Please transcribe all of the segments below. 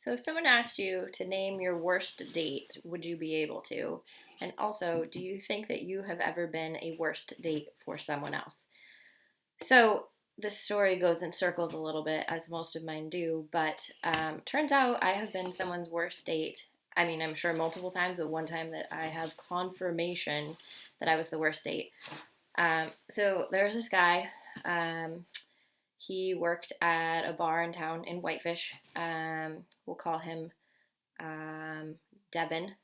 So, if someone asked you to name your worst date, would you be able to? And also, do you think that you have ever been a worst date for someone else? So, this story goes in circles a little bit, as most of mine do, but turns out I have been someone's worst date. I mean, I'm sure multiple times, but one time that I have confirmation that I was the worst date. So, there's this guy. He worked at a bar in town in Whitefish. We'll call him Devin,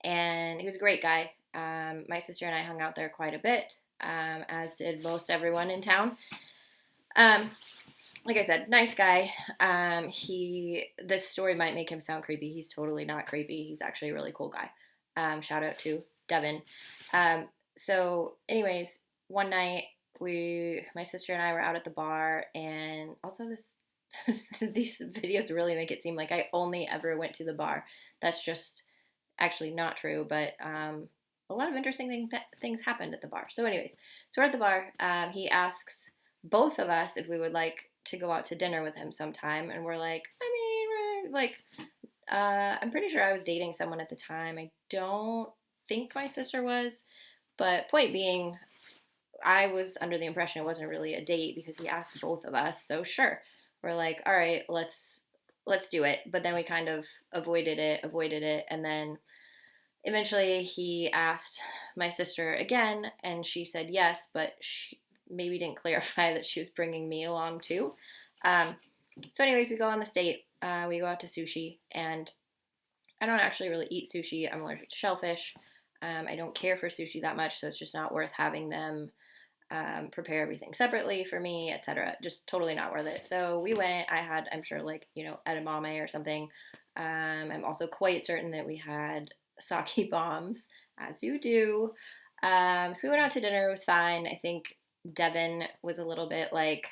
and he was a great guy. My sister and I hung out there quite a bit, as did most everyone in town. Um, like I said, nice guy. This story might make him sound creepy. He's totally not creepy. He's actually a really cool guy. Shout out to Devin. Anyways, one night my sister and I were out at the bar, and also these videos really make it seem like I only ever went to the bar. That's just actually not true, but a lot of interesting things happened at the bar. So we're at the bar. He asks both of us if we would like to go out to dinner with him sometime, and we're like, I'm pretty sure I was dating someone at the time. I don't think my sister was, but point being, I was under the impression it wasn't really a date because he asked both of us. So sure, we're like, all right, let's do it. But then we kind of avoided it, and then eventually he asked my sister again, and she said yes, but she maybe didn't clarify that she was bringing me along too. Um, anyways, we go on this date. We go out to sushi, and I don't actually really eat sushi. I'm allergic to shellfish. I don't care for sushi that much, so it's just not worth having them prepare everything separately for me, etc. Just totally not worth it. So we went. I had, I'm sure, edamame or something. I'm also quite certain that we had sake bombs, as you do. So we went out to dinner. It was fine. I think Devin was a little bit like,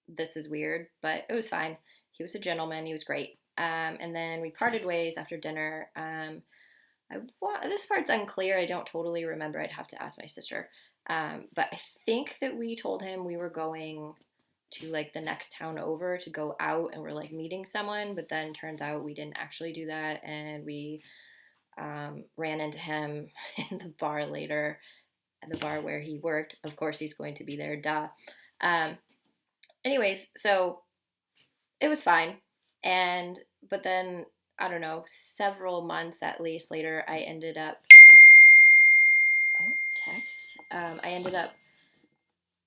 this is weird, but it was fine. He was a gentleman. He was great. And then we parted ways after dinner. This part's unclear. I don't totally remember. I'd have to ask my sister. But I think that we told him we were going to like the next town over to go out and we're like meeting someone, but then turns out we didn't actually do that, and we ran into him in the bar later, at the bar where he worked. Of course, he's going to be there, duh. Um, anyways, so it was fine, and but then I don't know, several months at least later, I ended up text. I ended up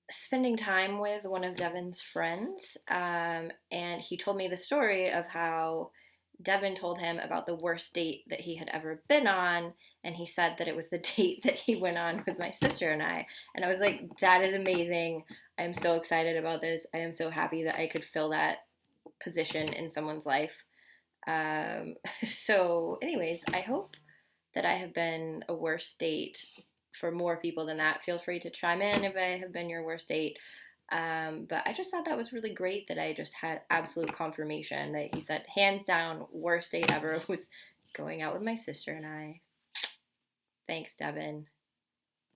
spending time with one of Devin's friends, and he told me the story of how Devin told him about the worst date that he had ever been on, and he said that it was the date that he went on with my sister and I. And I was like, that is amazing. I'm so excited about this. I am so happy that I could fill that position in someone's life. Anyways, I hope that I have been a worst date for more people than that. Feel free to chime in if I have been your worst date. But I just thought that was really great that I just had absolute confirmation that he said, hands down, worst date ever was going out with my sister and I. Thanks, Devin.